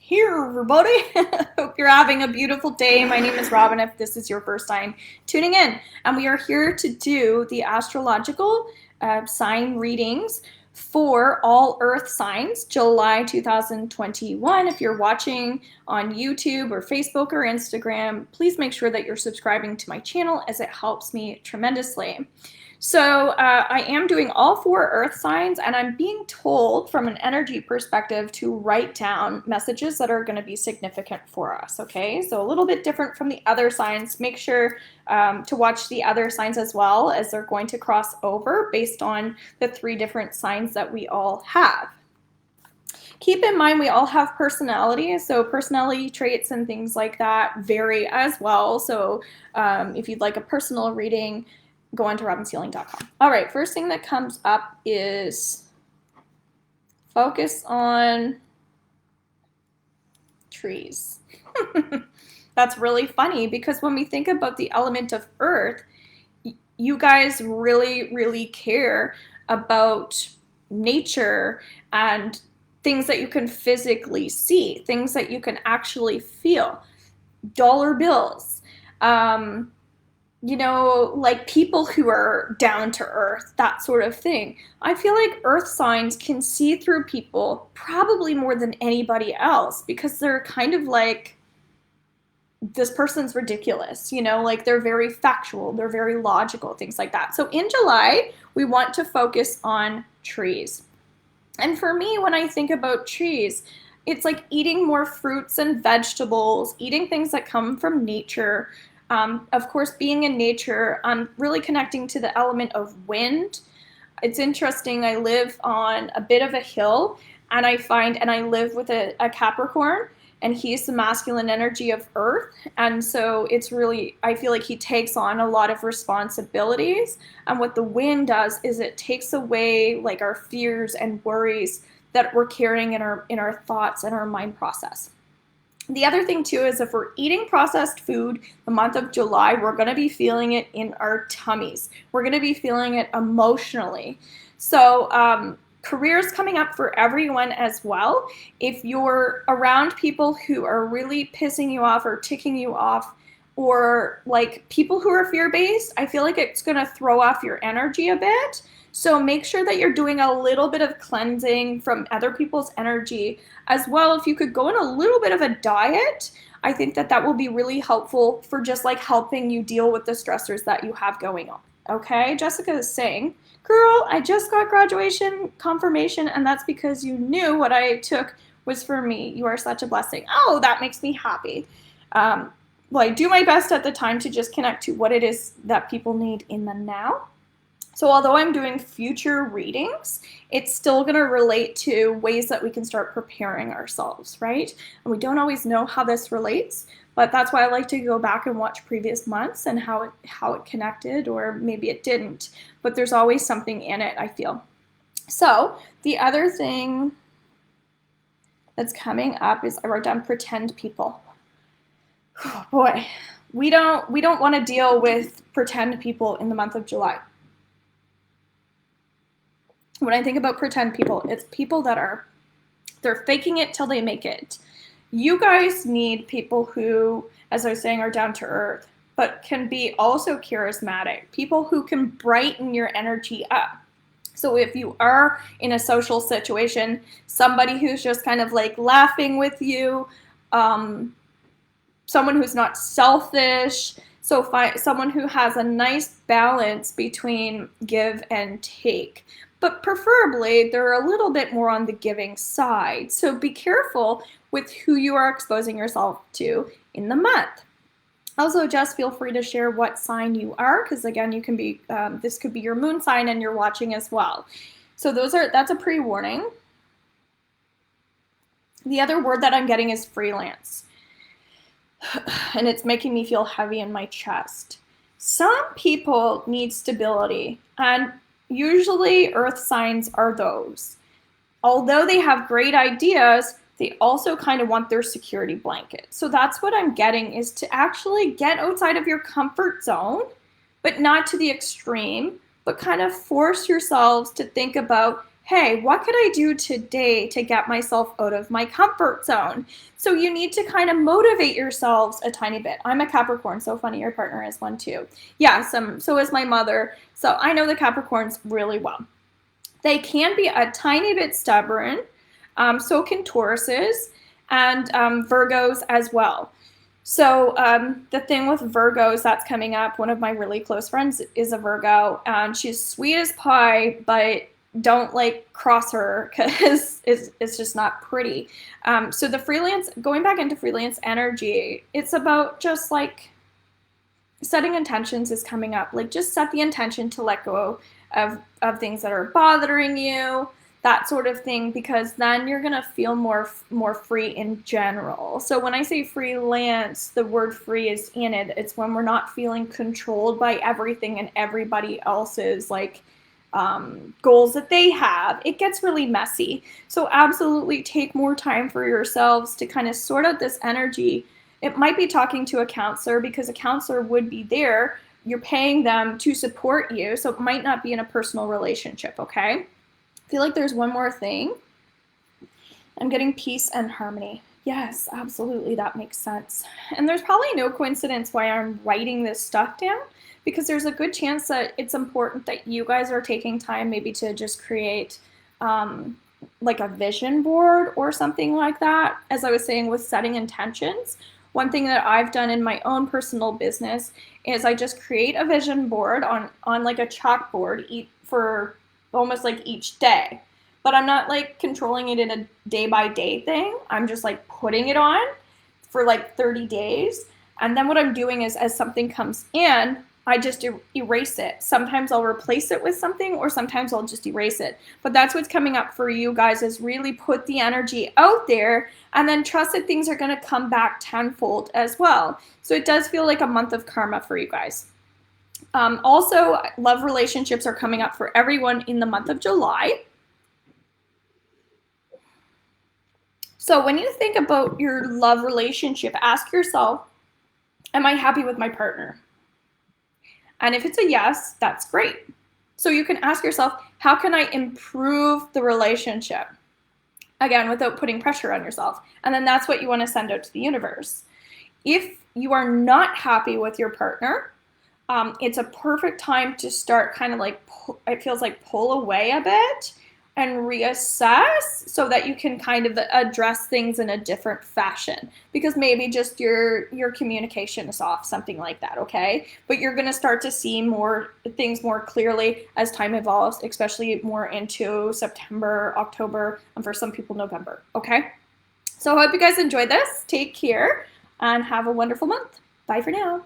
Here, everybody. Hope you're having a beautiful day. My name is Robin, if this is your first time tuning in. And we are here to do the astrological sign readings for all earth signs, July 2021. If you're watching on YouTube or Facebook or Instagram, please make sure that you're subscribing to my channel as it helps me tremendously. So I am doing all 4 earth signs, and I'm being told from an energy perspective to write down messages that are going to be significant for us, okay? So a little bit different from the other signs. Make sure to watch the other signs as well, as they're going to cross over based on the 3 different signs that we all have. Keep in mind we all have personalities, so personality traits and things like that vary as well. So if you'd like a personal reading, go on to robinshealing.com. All right, first thing that comes up is focus on trees. That's really funny because when we think about the element of earth, you guys really care about nature and things that you can physically see, things that you can actually feel. Dollar bills. You know, like people who are down to earth, that sort of thing. I feel like earth signs can see through people probably more than anybody else because they're kind of like, this person's ridiculous, you know, like they're very factual, they're very logical, things like that. So in July, we want to focus on trees. And for me, when I think about trees, it's like eating more fruits and vegetables, eating things that come from nature. Of course, being in nature, I'm really connecting to the element of wind. It's interesting, I live on a bit of a hill, and I live with a Capricorn, and he's the masculine energy of earth. And so it's really, I feel like he takes on a lot of responsibilities. And what the wind does is it takes away like our fears and worries that we're carrying in our thoughts and our mind process. The other thing too is if we're eating processed food the month of July, we're going to be feeling it in our tummies. We're going to be feeling it emotionally. So careers coming up for everyone as well. If you're around people who are really pissing you off or ticking you off, or like people who are fear-based, I feel like it's going to throw off your energy a bit. So make sure that you're doing a little bit of cleansing from other people's energy as well. If you could go on a little bit of a diet, I think that that will be really helpful for just like helping you deal with the stressors that you have going on. Okay, Jessica is saying, girl, I just got graduation confirmation, and that's because you knew what I took was for me. You are such a blessing. Oh, that makes me happy. Well, I do my best at the time to just connect to what it is that people need in the now. So although I'm doing future readings, it's still going to relate to ways that we can start preparing ourselves, right? And we don't always know how this relates, but that's why I like to go back and watch previous months and how it connected, or maybe it didn't. But there's always something in it, I feel. So the other thing that's coming up is I wrote down pretend people. Oh boy, we don't want to deal with pretend people in the month of July. When I think about pretend people, it's people that they're faking it till they make it. You guys need people who, as I was saying, are down to earth, but can be also charismatic. People who can brighten your energy up. So if you are in a social situation, somebody who's just kind of like laughing with you, someone who's not selfish, so someone who has a nice balance between give and take. But preferably, they're a little bit more on the giving side. So be careful with who you are exposing yourself to in the month. Also, just feel free to share what sign you are, because again, you can be, this could be your moon sign and you're watching as well. So that's a pre-warning. The other word that I'm getting is freelance. And it's making me feel heavy in my chest. Some people need stability, and usually earth signs are those. Although they have great ideas, they also kind of want their security blanket. So that's what I'm getting, is to actually get outside of your comfort zone, but not to the extreme, but kind of force yourselves to think about hey, what could I do today to get myself out of my comfort zone? So you need to kind of motivate yourselves a tiny bit. I'm a Capricorn, so funny your partner is one too. Yeah, so is my mother. So I know the Capricorns really well. They can be a tiny bit stubborn, so can Tauruses and Virgos as well. So the thing with Virgos that's coming up, one of my really close friends is a Virgo, and she's sweet as pie, but don't like cross her because it's just not pretty. So the freelance, going back into freelance energy, it's about just like setting intentions is coming up. Like just set the intention to let go of things that are bothering you, that sort of thing, because then you're gonna feel more free in general. So when I say freelance, the word free is in it. It's when we're not feeling controlled by everything and everybody else's like goals that they have. It gets really messy. So absolutely take more time for yourselves to kind of sort out this energy. It might be talking to a counselor, because a counselor would be there. You're paying them to support you, so it might not be in a personal relationship, okay? I feel like there's one more thing. I'm getting peace and harmony. Yes, absolutely, that makes sense. And there's probably no coincidence why I'm writing this stuff down, because there's a good chance that it's important that you guys are taking time maybe to just create like a vision board or something like that. As I was saying with setting intentions, one thing that I've done in my own personal business is I just create a vision board on like a chalkboard for almost like each day. But I'm not like controlling it in a day by day thing. I'm just like putting it on for like 30 days. And then what I'm doing is as something comes in, I just erase it. Sometimes I'll replace it with something, or sometimes I'll just erase it. But that's what's coming up for you guys, is really put the energy out there and then trust that things are going to come back tenfold as well. So it does feel like a month of karma for you guys. Also, love relationships are coming up for everyone in the month of July. So when you think about your love relationship, ask yourself, am I happy with my partner? And if it's a yes, that's great. So you can ask yourself, how can I improve the relationship? Again, without putting pressure on yourself. And then that's what you want to send out to the universe. If you are not happy with your partner, it's a perfect time to start kind of like, it feels like pull away a bit and reassess, so that you can kind of address things in a different fashion, because maybe just your communication is off, something like that, okay? But you're going to start to see more things more clearly as time evolves, especially more into September, October, and for some people November, okay? So I hope you guys enjoyed this. Take care and have a wonderful month. Bye for now.